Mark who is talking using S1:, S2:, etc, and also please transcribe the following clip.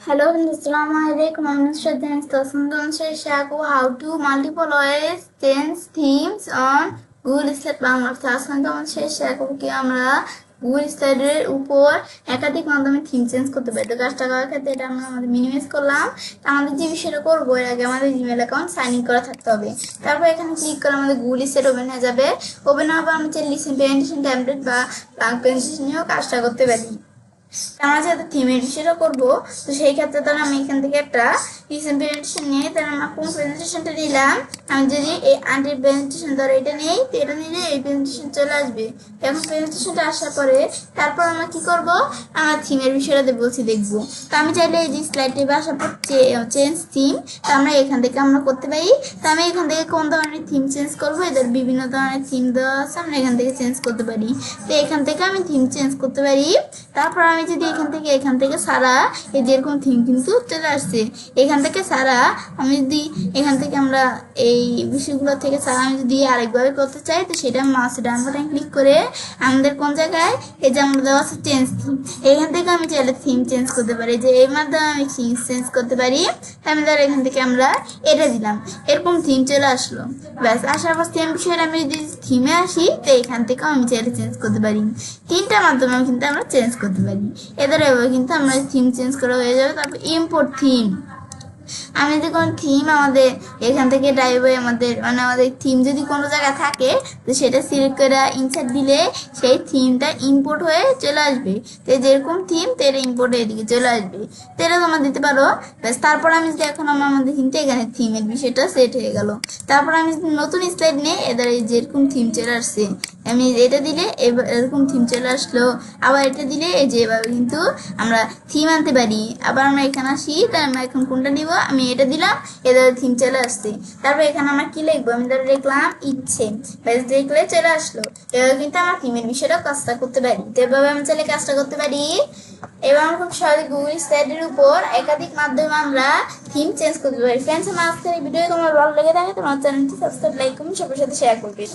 S1: Hello, Assalamualaikum. I'm Nusrat Dance Tosun. Don't share how to multiple ways change themes on Google Slide Bangla ক্লাসে তোমাদের share করব কি আমরা Google Slide-এর উপর একাধিক মাধ্যমে থিম চেঞ্জ করতে পারি। তো কাজটা করার ক্ষেত্রে এটা আমরা আমাদের মিনিমাইজ করলাম। তো আমাদের যে বিষয়টা করবো এর আগে আমাদের জিমেল অ্যাকাউন্ট সাইন ইন করা থাকতে হবে। তারপর এখানে ক্লিক করে আমাদের Google Slide ওপেন হয়ে যাবে। ওপেন হওয়ার পর আমরা চাইলে লিসেন প্রেজেন্টেশন টেমপ্লেট বা ব্ল্যাঙ্ক প্রেজেন্টেশন নিয়েও কাজটা করতে পারি। আমরা যেহেতু থিমের বিষয়টা করবো, তো সেই ক্ষেত্রে তাহলে আমি এখান থেকে একটা রিসেন্ট প্রেজেন্টেশন নিয়ে তাহলে আমরা কোন প্রেজেন্টেশনটা নিলাম, আমি যদি এই আন্টির প্রেজেন্টেশন ধরো এটা নেই, তো এটা নিলে এই প্রেজেন্টেশন চলে আসবে। এখন প্রেজেন্টেশনটা আসার পরে তারপর আমরা কি করব, আমরা থিমের বিষয়টাতে বলছি দেখবো। তো আমি চাইলে এই যে স্লাইডে আসার পর চেঞ্জ থিম, তো আমরা এখান থেকে আমরা করতে পারি। তো আমি এখান থেকে কোন ধরনের থিম চেঞ্জ করবো, এদের বিভিন্ন ধরনের থিম দেওয়া আছে, আমরা এখান থেকে চেঞ্জ করতে পারি। তো এখান থেকে আমি থিম চেঞ্জ করতে পারি। তারপর আমি যদি এখান থেকে সারা এই যেরকম থিম কিন্তু চলে আসছে, এখান থেকে সারা আমি যদি এখান থেকে আমরা এই বিষয়গুলো থেকে সারা আমি যদি আরেকভাবে করতে চাই, তো সেটা মাউস ডান বাটন ক্লিক করে আমাদের কোন জায়গায় এই যে আমরা দেওয়া আছে চেঞ্জ থিম, এখান থেকে আমি চাইলে থিম চেঞ্জ করতে পারি, যে এই মাধ্যমে আমি থিম চেঞ্জ করতে পারি। আমি ধর এখান থেকে আমরা এটা দিলাম, এরকম থিম চলে আসলো। ব্যাস, আসার পর সেম বিষয়ে আমি যদি থিমে আসি, তো এখান থেকেও আমি চাইলে চেঞ্জ করতে পারি। তিনটার মাধ্যমে কিন্তু আমরা চেঞ্জ করতে পারি। এদের এভাবে কিন্তু আমরা থিম চেঞ্জ করা হয়ে যাবে। তারপর ইম্পোর্ট থিম, আমি যদি কোনো থিম আমাদের এখান থেকে ড্রাইভে আমাদের থিম যদি কোনো জায়গায় থাকে, তো সেটা সিলেক্ট করে ইনসার্ট দিলে সেই থিমটা ইম্পোর্ট হয়ে চলে আসবে। তো যেরকম থিম তো এটা ইম্পোর্ট এদিকে চলে আসবে, তো এটা তোমরা দিতে পারো। ব্যাস, তারপর আমি যদি এখন আমাদের কিন্তু এখানে থিমের বিষয়টা সেট হয়ে গেল। তারপর আমি নতুন স্লাইড নিয়ে এদের যেরকম থিম চলে আসছে, আমি এটা দিলে এরকম থিম চলে আসলো। আবার এটা দিলে এই যে এভাবে কিন্তু আমরা থিম আনতে পারি। আবার আমরা এখানে আসি, তাই আমরা এখন কোনটা নিব, আমি এটা দিলাম, এদের থিম চলে আসছে। তারপর এখানে আমরা কি লিখবো, আমি ধরে লিখলাম ইচ্ছে, ব্যাস দেখলে চলে আসলো। এভাবে কিন্তু আমরা থিমের বিষয়টা কাজটা করতে পারি। তো এভাবে আমি চাইলে কাজটা করতে পারি। এবার আমরা খুব সহজে গুগল স্লাইডের উপর একাধিক মাধ্যমে আমরা থিম চেঞ্জ করতে পারি। ফ্রেন্ডস, আমার আজকের এই ভিডিও তোমার ভালো লেগে থাকে তোমার চ্যানেলটি সাবস্ক্রাইব, লাইক, কমেন্ট সবার সাথে শেয়ার করবে।